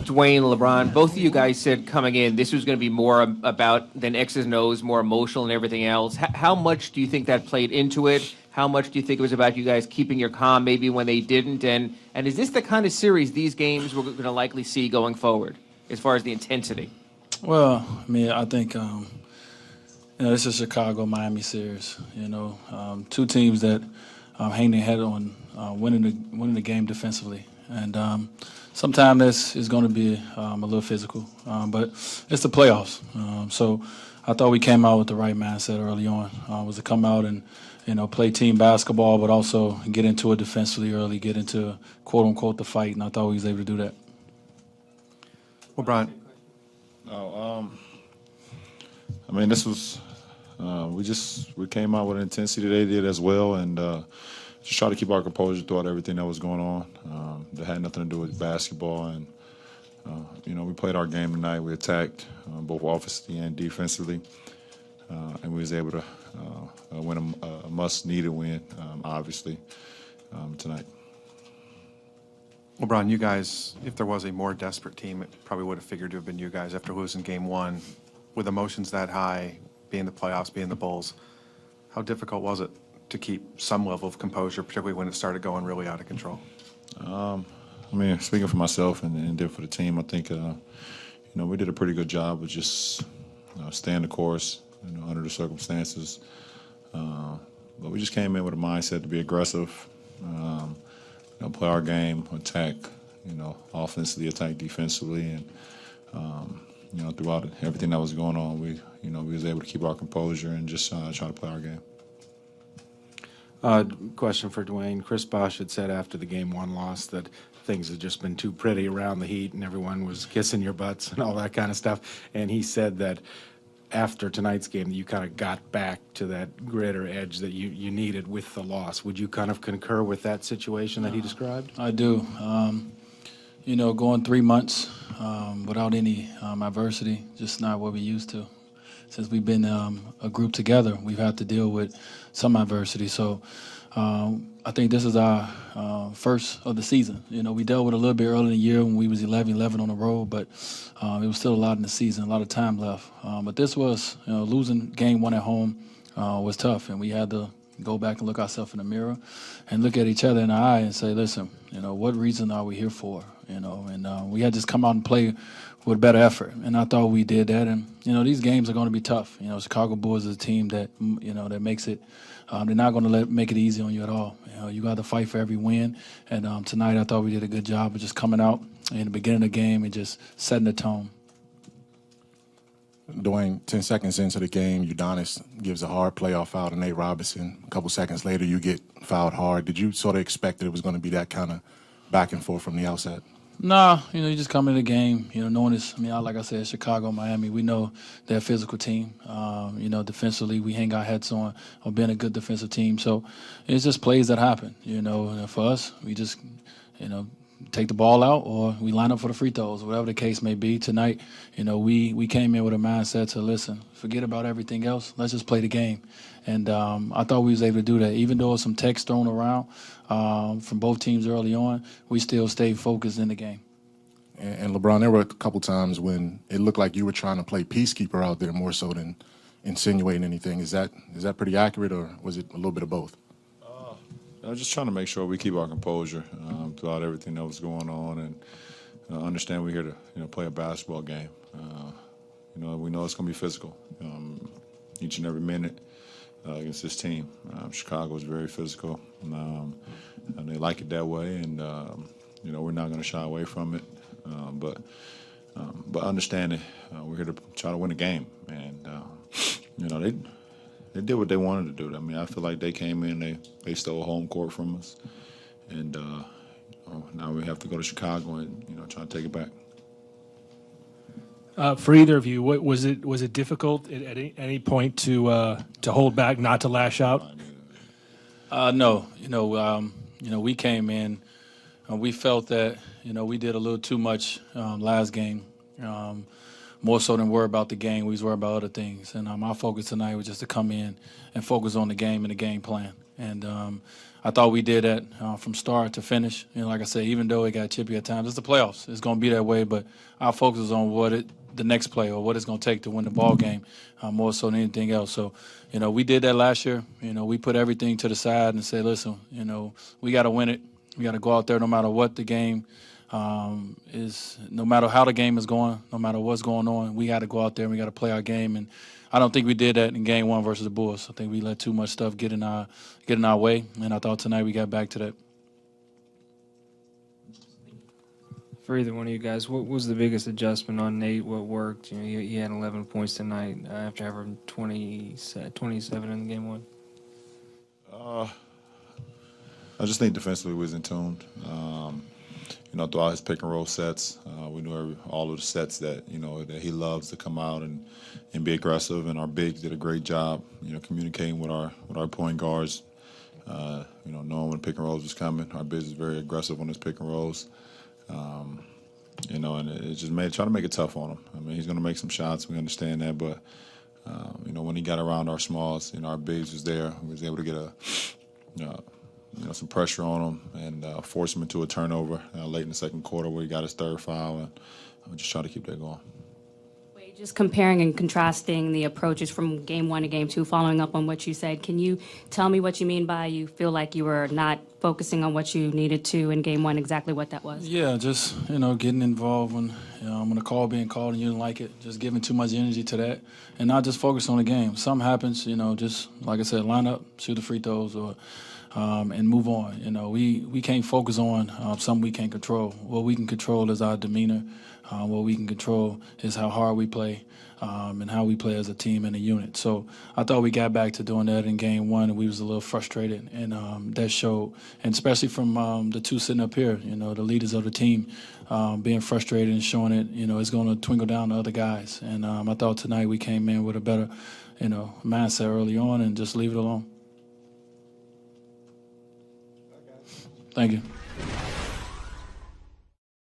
Dwyane, LeBron, both of you guys said coming in this was going to be more about than X's and O's, more emotional and everything else. How much do you think that played into it? How much do you think it was about you guys keeping your calm maybe when they didn't? And is this the kind of series these games we're going to likely see going forward as far as the intensity? Well, I mean, I think this is Chicago-Miami series. Two teams that hang their head on winning the game defensively, and sometimes this is going to be a little physical, but it's the playoffs. So I thought we came out with the right mindset early on, was to come out and play team basketball, but also get into it defensively early, get into quote unquote the fight, and I thought we was able to do that. LeBron. I mean, this was we came out with intensity they did as well, and just try to keep our composure throughout everything that was going on. That had nothing to do with basketball, and we played our game tonight. We attacked both offensively and defensively, and we was able to win a must-needed win, obviously, tonight. LeBron, you guys, if there was a more desperate team, it probably would have figured to have been you guys after losing game one. With emotions that high, being the playoffs, being the Bulls, how difficult was it to keep some level of composure, particularly when it started going really out of control? I mean, speaking for myself and for the team, I think, we did a pretty good job of just staying the course, under the circumstances. But we just came in with a mindset to be aggressive, play our game, attack, offensively, attack defensively, and throughout everything that was going on, we was able to keep our composure and just try to play our game. Question for Dwyane. Chris Bosh had said after the game one loss that things had just been too pretty around the Heat and everyone was kissing your butts and all that kind of stuff. And he said that after tonight's game that you kind of got back to that grit or edge that you needed with the loss. Would you kind of concur with that situation that he described? I do. Going 3 months without any adversity, just not what we used to. Since we've been a group together, we've had to deal with some adversity. So I think this is our first of the season. We dealt with a little bit early in the year when we was 11-11 on the road, but it was still a lot in the season, a lot of time left. But this was, losing game one at home was tough, and we had to go back and look ourselves in the mirror and look at each other in the eye and say, listen, what reason are we here for? And we had to just come out and play with better effort. And I thought we did that. And, these games are going to be tough. Chicago Bulls is a team that, that makes it, they're not going to make it easy on you at all. You got to fight for every win. And tonight I thought we did a good job of just coming out in the beginning of the game and just setting the tone. Dwyane, 10 seconds into the game, Udonis gives a hard playoff foul to Nate Robinson. A couple seconds later, you get fouled hard. Did you sort of expect that it was going to be that kind of back and forth from the outset? No, you just come into the game, knowing this. I mean, like I said, Chicago, Miami, we know they're a physical team. Defensively, we hang our heads on being a good defensive team. So it's just plays that happen, And for us, we just, take the ball out or we line up for the free throws, whatever the case may be. Tonight, we came in with a mindset to listen, forget about everything else. Let's just play the game. And I thought we was able to do that. Even though some text thrown around from both teams early on, we still stayed focused in the game. And LeBron, there were a couple times when it looked like you were trying to play peacekeeper out there more so than insinuating anything. Is that pretty accurate, or was it a little bit of both? I was just trying to make sure we keep our composure throughout everything that was going on, and understand we're here to play a basketball game. We know it's going to be physical each and every minute against this team. Chicago is very physical, and they like it that way, and we're not going to shy away from it. But understanding we're here to try to win a game, and they did what they wanted to do. I mean, I feel like they came in, they stole home court from us, and now we have to go to Chicago and try to take it back. For either of you, was it difficult at any point to hold back, not to lash out? No, we came in, we felt that we did a little too much last game. More so than worry about the game, we was worried about other things. And our focus tonight was just to come in and focus on the game and the game plan. And I thought we did that from start to finish. Like I said, even though it got chippy at times, it's the playoffs. It's going to be that way, but our focus is on the next play or what it's going to take to win the ball game more so than anything else. So, we did that last year. We put everything to the side and said, listen, we got to win it. We got to go out there no matter what the game is, no matter how the game is going, no matter what's going on. We got to go out there and we got to play our game. And I don't think we did that in game one versus the Bulls. I think we let too much stuff get in our way. And I thought tonight we got back to that. For either one of you guys, what was the biggest adjustment on Nate? What worked? He had 11 points tonight after having 27 in game one. I just think defensively we was in tune. Throughout his pick and roll sets, we knew all of the sets that that he loves to come out and be aggressive. And our bigs did a great job, communicating with our point guards. Knowing when pick and rolls was coming. Our bigs is very aggressive on his pick and rolls. And it just try to make it tough on him. I mean, he's going to make some shots. We understand that, but when he got around our smalls, our bigs was there. We was able to get some pressure on him and force him into a turnover late in the second quarter where he got his third foul, and I'm just trying to keep that going. Wait, just comparing and contrasting the approaches from game one to game two, following up on what you said, can you tell me what you mean by you feel like you were not focusing on what you needed to in game one, exactly what that was? Yeah, just, getting involved when a call being called and you didn't like it, just giving too much energy to that and not just focus on the game. Something happens, just, like I said, line up, shoot the free throws or and move on. We can't focus on something we can't control. What we can control is our demeanor. What we can control is how hard we play and how we play as a team and a unit. So I thought we got back to doing that in game one, and we was a little frustrated, and that showed. And especially from the two sitting up here, the leaders of the team, being frustrated and showing it, it's going to twinkle down to other guys. And I thought tonight we came in with a better, mindset early on and just leave it alone. Thank you.